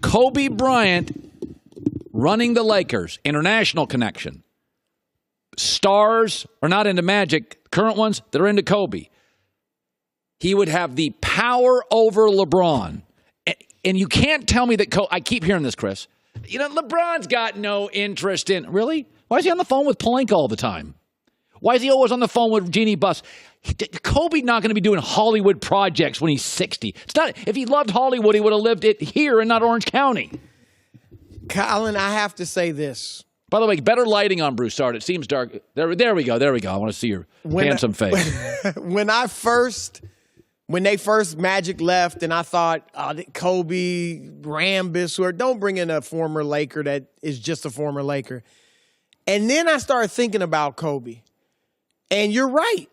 Kobe Bryant running the Lakers, international connection. Stars are not into Magic. Current ones, they're into Kobe. He would have the power over LeBron. And you can't tell me that I keep hearing this, Chris. LeBron's got no interest in... Really? Why is he on the phone with Palenka all the time? Why is he always on the phone with Jeannie Buss? Kobe's not going to be doing Hollywood projects when he's 60. It's not. If he loved Hollywood, he would have lived it here and not Orange County. Colin, I have to say this. By the way, better lighting on Broussard. It seems dark. There we go. I want to see your handsome face. When they first Magic left, and I thought, Kobe, Rambis, or don't bring in a former Laker that is just a former Laker. And then I started thinking about Kobe. And you're right.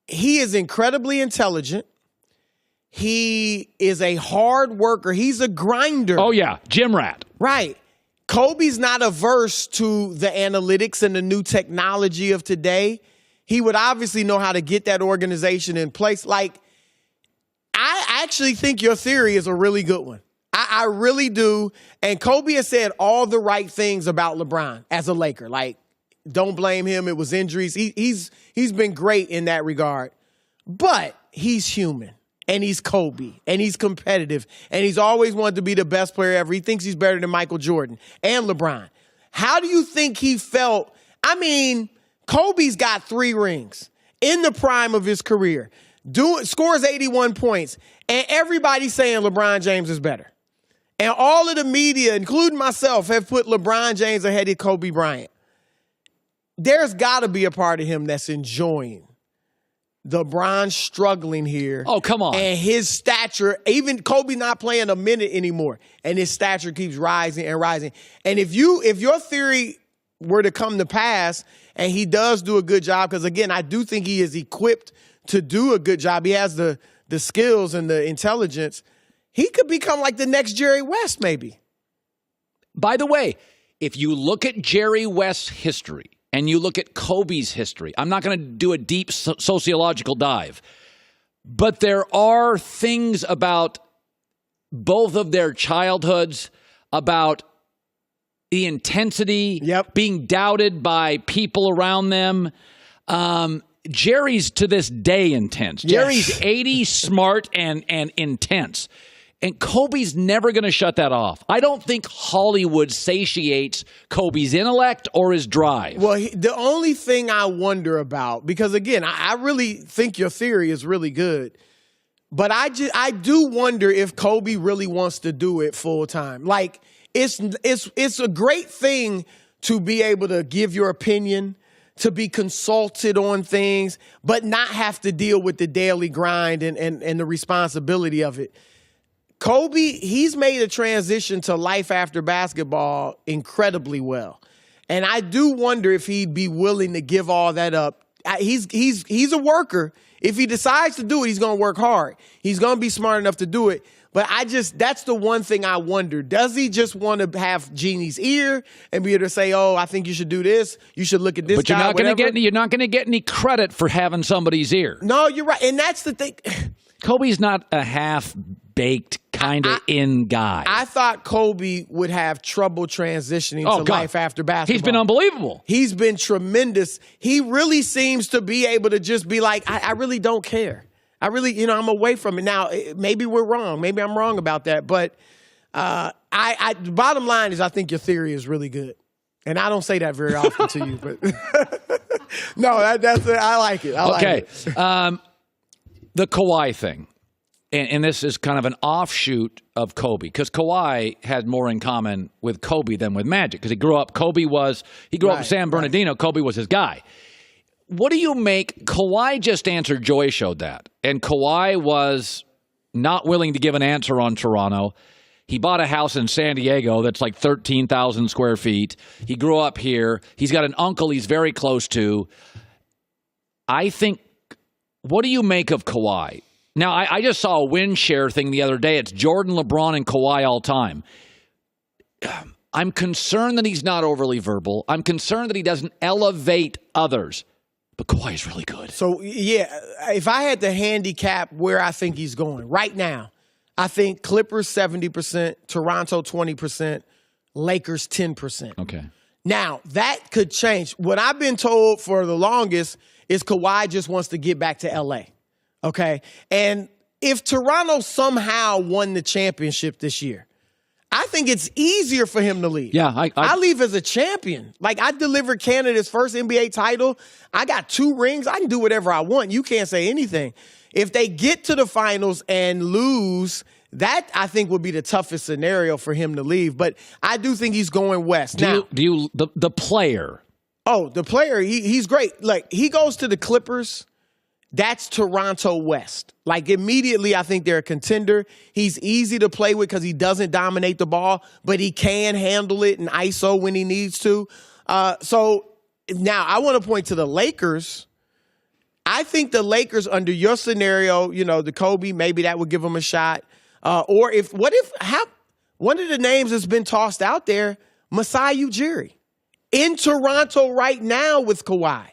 He is incredibly intelligent. He is a hard worker. He's a grinder. Oh, yeah. Gym rat. Right. Kobe's not averse to the analytics and the new technology of today. He would obviously know how to get that organization in place. I actually think your theory is a really good one. I really do. And Kobe has said all the right things about LeBron as a Laker. Don't blame him. It was injuries. He's been great in that regard. But he's human. And he's Kobe, and he's competitive, and he's always wanted to be the best player ever. He thinks he's better than Michael Jordan and LeBron. How do you think he felt? Kobe's got 3 rings in the prime of his career, scores 81 points, and everybody's saying LeBron James is better. And all of the media, including myself, have put LeBron James ahead of Kobe Bryant. There's got to be a part of him that's enjoying LeBron struggling here. Oh, come on. And his stature, even Kobe not playing a minute anymore, and his stature keeps rising and rising. And if your theory were to come to pass, and he does do a good job, because, again, I do think he is equipped to do a good job. He has the skills and the intelligence. He could become like the next Jerry West, maybe. By the way, if you look at Jerry West's history, and you look at Kobe's history, I'm not going to do a deep sociological dive, but there are things about both of their childhoods, about the intensity, being doubted by people around them. Jerry's to this day intense. Jerry's 80, smart, and intense. And Kobe's never going to shut that off. I don't think Hollywood satiates Kobe's intellect or his drive. Well, the only thing I wonder about, because, again, I really think your theory is really good, but I do wonder if Kobe really wants to do it full time. It's a great thing to be able to give your opinion, to be consulted on things, but not have to deal with the daily grind and the responsibility of it. Kobe, he's made a transition to life after basketball incredibly well. And I do wonder if he'd be willing to give all that up. He's a worker. If he decides to do it, he's going to work hard. He's going to be smart enough to do it. But that's the one thing I wonder. Does he just want to have Jeannie's ear and be able to say, oh, I think you should do this. You should look at this guy. But you're not going to get any credit for having somebody's ear. No, you're right. And that's the thing. Kobe's not a half-baked kind of in guy. I thought Kobe would have trouble transitioning to life after basketball. He's been unbelievable. He's been tremendous. He really seems to be able to just be like, I really don't care. I really, I'm away from it. Now, maybe we're wrong. Maybe I'm wrong about that. But the bottom line is I think your theory is really good. And I don't say that very often to you. But no, that's it. I like it. I like it. The Kawhi thing. And this is kind of an offshoot of Kobe, because Kawhi had more in common with Kobe than with Magic, because he grew up with San Bernardino. Right. Kobe was his guy. What do you make? Kawhi just answered. Joy showed that. And Kawhi was not willing to give an answer on Toronto. He bought a house in San Diego that's like 13,000 square feet. He grew up here. He's got an uncle he's very close to. I think, what do you make of Kawhi? Now, I just saw a win share thing the other day. It's Jordan, LeBron, and Kawhi all time. I'm concerned that he's not overly verbal. I'm concerned that he doesn't elevate others. But Kawhi is really good. So, yeah, if I had to handicap where I think he's going right now, I think Clippers 70%, Toronto 20%, Lakers 10%. Okay. Now, that could change. What I've been told for the longest is Kawhi just wants to get back to L.A., okay? And if Toronto somehow won the championship this year, I think it's easier for him to leave. Yeah, I leave as a champion. Like, I delivered Canada's first NBA title. I got 2 rings. I can do whatever I want. You can't say anything. If they get to the finals and lose, that I think would be the toughest scenario for him to leave. But I do think he's going west. The player? Oh, the player, he's great. Like, he goes to the Clippers. That's Toronto West. Like, immediately, I think they're a contender. He's easy to play with because he doesn't dominate the ball, but he can handle it and ISO when he needs to. So now I want to point to the Lakers. I think the Lakers, under your scenario, the Kobe, maybe that would give them a shot. Or one of the names that's been tossed out there, Masai Ujiri, in Toronto right now with Kawhi.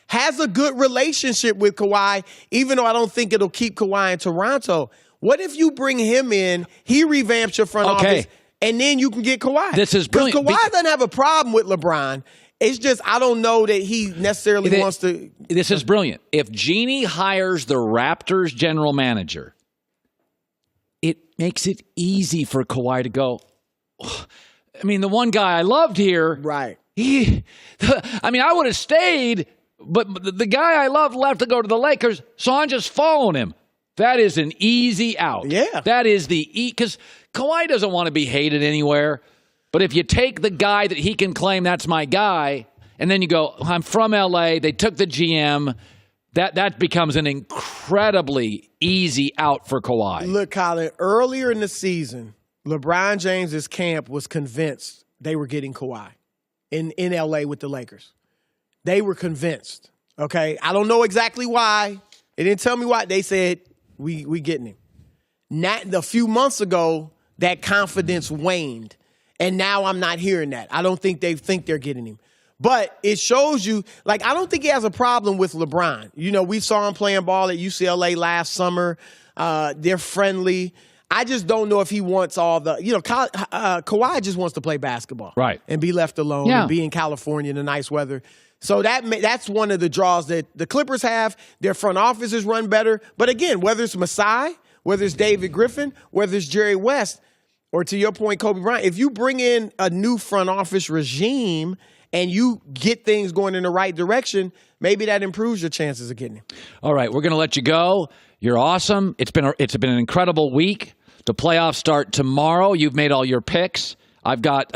Has a good relationship with Kawhi, even though I don't think it'll keep Kawhi in Toronto. What if you bring him in, he revamps your front office, and then you can get Kawhi? This is brilliant. Because Kawhi doesn't have a problem with LeBron. It's just I don't know that he necessarily wants to. This is brilliant. If Jeannie hires the Raptors general manager, it makes it easy for Kawhi to go, I mean, the one guy I loved here. Right. I would have stayed. But the guy I love left to go to the Lakers, so I'm just following him. That is an easy out. Yeah. That is because Kawhi doesn't want to be hated anywhere. But if you take the guy that he can claim that's my guy, and then you go, I'm from L.A., they took the GM, that becomes an incredibly easy out for Kawhi. Look, Colin, earlier in the season, LeBron James's camp was convinced they were getting Kawhi in L.A. with the Lakers. They were convinced, okay? I don't know exactly why. They didn't tell me why. They said, we getting him. A few months ago, that confidence waned, and now I'm not hearing that. I don't think they think they're getting him. But it shows you, like, I don't think he has a problem with LeBron. We saw him playing ball at UCLA last summer. They're friendly. I just don't know if he wants all the, Kawhi just wants to play basketball. Right. And be left alone and be in California in the nice weather. So that's one of the draws that the Clippers have. Their front offices run better. But again, whether it's Masai, whether it's David Griffin, whether it's Jerry West, or to your point, Kobe Bryant, if you bring in a new front office regime and you get things going in the right direction, maybe that improves your chances of getting him. All right, we're going to let you go. You're awesome. It's been an incredible week. The playoffs start tomorrow. You've made all your picks. I've got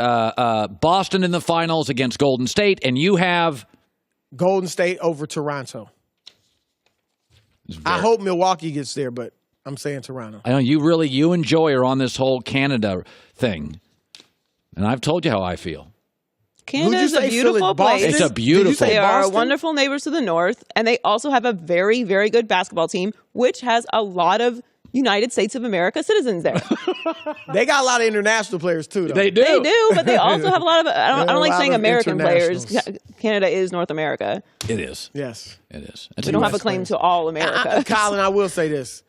Boston in the finals against Golden State, and you have Golden State over Toronto. I hope Milwaukee gets there, but I'm saying Toronto. I know you and Joy are on this whole Canada thing, and I've told you how I feel. Canada's a beautiful place. It's a beautiful. They are wonderful neighbors to the north, and they also have a very, very good basketball team, which has a lot of United States of America citizens there. They got a lot of international players, too, though. They do. They do, but they also have a lot of, I don't like saying American players. Canada is North America. It is. Yes. It is. We don't have a claim to all America. Colin, I will say this.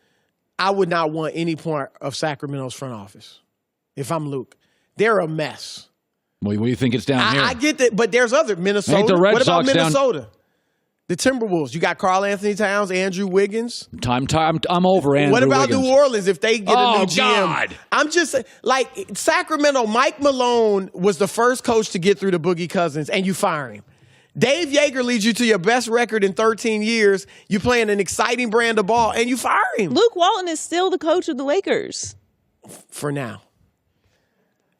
I would not want any part of Sacramento's front office if I'm Luke. They're a mess. What do you think it's down here? I get that, but there's other Minnesota. Ain't the Red what about Sox Minnesota? The Timberwolves. You got Karl Anthony Towns, Andrew Wiggins. I'm over Andrew What about Wiggins. New Orleans if they get a new GM? God. I'm just like Sacramento. Mike Malone was the first coach to get through to Boogie Cousins, and you fire him. Dave Yeager leads you to your best record in 13 years. You playing an exciting brand of ball, and you fire him. Luke Walton is still the coach of the Lakers. For now.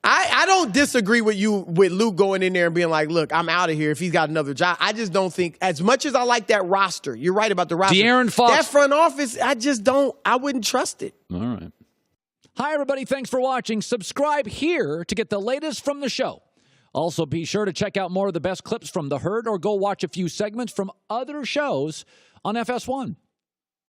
I don't disagree with Luke going in there and being like, look, I'm out of here if he's got another job. I just don't think, as much as I like that roster, you're right about the roster. De'Aaron Fox. That front office, I wouldn't trust it. All right. Hi, everybody. Thanks for watching. Subscribe here to get the latest from the show. Also, be sure to check out more of the best clips from The Herd or go watch a few segments from other shows on FS1.